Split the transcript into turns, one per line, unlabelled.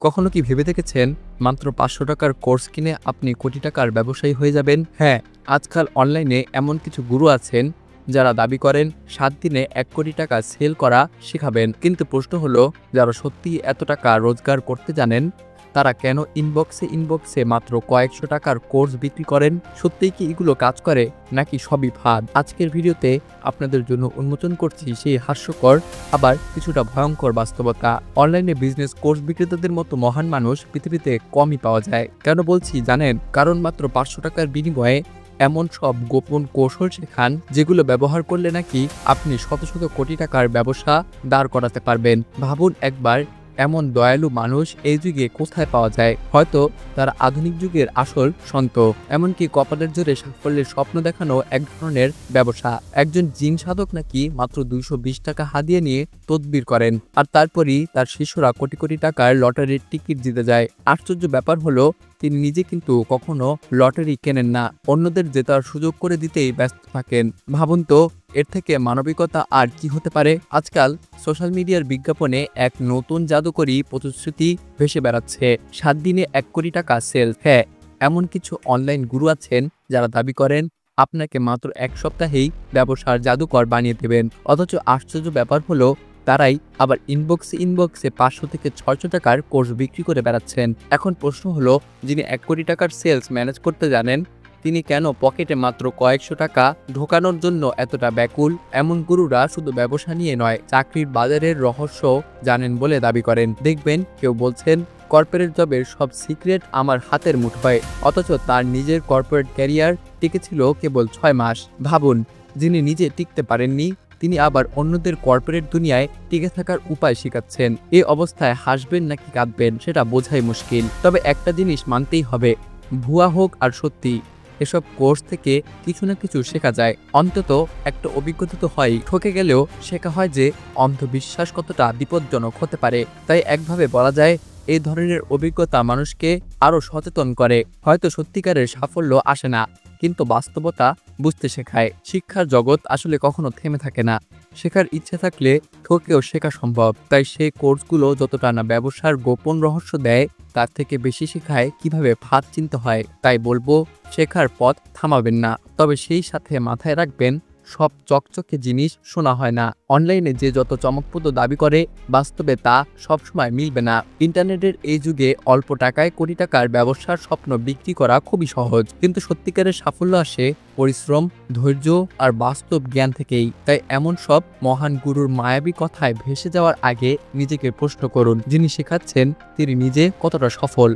কখনো কি ভেবে দেখেছেন মাত্র ৫০০ টাকার কোর্স কিনে আপনি কোটি টাকার ব্যবসায়ী হয়ে যাবেন? হ্যাঁ, আজকাল অনলাইনে এমন কিছু গুরু আছেন যারা দাবি করেন ৭ দিনে ১ কোটি টাকা সেল করা শেখাবেন। কিন্তু প্রশ্ন হলো, যারা সত্যিই এত টাকা রোজগার করতে জানেন তারা কেন ইনবক্সে মাত্র কয়েকশো টাকার কোর্স বিক্রি করেন? সত্যিই কি এগুলো কাজ করে নাকি সবই ফাঁদ? আজকের ভিডিওতে আপনাদের জন্য উন্মোচন করছি সেই হাস্যকর আবার কিছুটা ভয়ঙ্কর বাস্তবতা। অনলাইনে বিজনেস কোর্স বিক্রেতাদের মতো মহান মানুষ পৃথিবীতে কমই পাওয়া যায়। কেন বলছি জানেন? কারণ মাত্র ৫০০ টাকার বিনিময়ে এমন সব গোপন কৌশল শেখান যেগুলো ব্যবহার করলে নাকি আপনি শত শত কোটি টাকার ব্যবসা দাঁড় করাতে পারবেন। ভাবুন একবার, এমন দয়ালু মানুষ এই যুগে কোথায় পাওয়া যায়? হয়তো তারা আধুনিক যুগের আসল সন্ত। এমনকি কপালের জোরে সাফল্যের স্বপ্ন দেখানো এক ধরনের ব্যবসা। একজন জিন সাধক নাকি মাত্র ২২০ টাকা হাদিয়া নিয়ে তদবির করেন, আর তারপরই তার শিষ্যরা কোটি কোটি টাকার লটারির টিকিট জিতে যায়। আশ্চর্য ব্যাপার হলো, তিনি নিজে কিন্তু কখনো লটারি কেনেন না, অন্যদের জেতার সুযোগ করে দিতেই ব্যস্ত থাকেন। ভাবুন তো, এর থেকে মানবিকতা আর কি হতে পারে? আজকাল সোশ্যাল মিডিয়ার বিজ্ঞাপনে এক নতুন জাদুকরী প্রতিশ্রুতি ভেসে বেড়াচ্ছে, ৭ দিনে ১ কোটি টাকা সেল। হ্যাঁ, এমন কিছু অনলাইন গুরু আছেন যারা দাবি করেন আপনাকে মাত্র ১ সপ্তাহেই ব্যবসার জাদুকর বানিয়ে দেবেন। অথচ আশ্চর্য ব্যাপার হলো, তারাই আবার ইনবক্সে ৫০০ থেকে ৬০০ টাকার কোর্স বিক্রি করে বেড়াচ্ছেন। এখন প্রশ্ন হলো, যিনি ১ কোটি টাকার সেলস ম্যানেজ করতে জানেন তিনি কেন পকেটে মাত্র কয়েকশো টাকা ঢোকানোর জন্য এতটা ব্যাকুল? এমন গুরুরা শুধু ব্যবসা নিয়ে নয়, চাকরির বাজারের রহস্য জানেন বলে দাবি করেন। দেখবেন কেউ বলছেন কর্পোরেট জবের সব সিক্রেট আমার হাতের মুঠোয়, অথচ তার নিজের কর্পোরেট ক্যারিয়ার টিকেছিল কেবল ৬ মাস। ভাবুন, যিনি নিজে টিকতে পারেননি তিনি আবার অন্যদের কর্পোরেট দুনিয়ায় টিকে থাকার উপায় শেখাচ্ছেন। এই অবস্থায় হাসবেন নাকি কাঁদবেন সেটা বোঝাই মুশকিল। তবে একটা জিনিস মানতেই হবে, ভুয়া হোক আর সত্যি, এসব কোর্স থেকে কিছু না কিছু শেখা যায়। অন্তত একটা অভিজ্ঞতা তো হয়। ঠকে গেলেও শেখা হয় যে অন্ধবিশ্বাস কতটা বিপজ্জনক হতে পারে। তাই একভাবে বলা যায়, এই ধরনের অভিজ্ঞতা মানুষকে আরো সচেতন করে। হয়তো সত্যিকারের সাফল্য আসে না, কিন্তু বাস্তবতা বুঝতে শেখায়। শিক্ষার জগৎ আসলে কখনো থেমে থাকে না। শেখার ইচ্ছে থাকলে ঠকেও শেখা সম্ভব। তাই সেই কোর্সগুলো যতটা না ব্যবসার গোপন রহস্য দেয়, তার থেকে বেশি শেখায় কিভাবে ফাঁদ চিনতে হয়। তাই বলবো, শেখার পথ থামাবেন না, তবে সেই সাথে মাথায় রাখবেন সব চকচকে জিনিস শোনা হয় না। অনলাইনে যে যত চমকপ্রদ দাবি করে, বাস্তবে তা সবসময় মিলবে না। ইন্টারনেটের এই যুগে অল্প টাকায় কোটি টাকার ব্যবসার স্বপ্ন বিক্রি করা খুবই সহজ, কিন্তু সত্যিকারের সাফল্য আসে পরিশ্রম, ধৈর্য আর বাস্তব জ্ঞান থেকেই। তাই এমন সব মহান গুরুর মায়াবী কথায় ভেসে যাওয়ার আগে নিজেকে প্রশ্ন করুন, যিনি শেখাচ্ছেন তিনি নিজে কতটা সফল।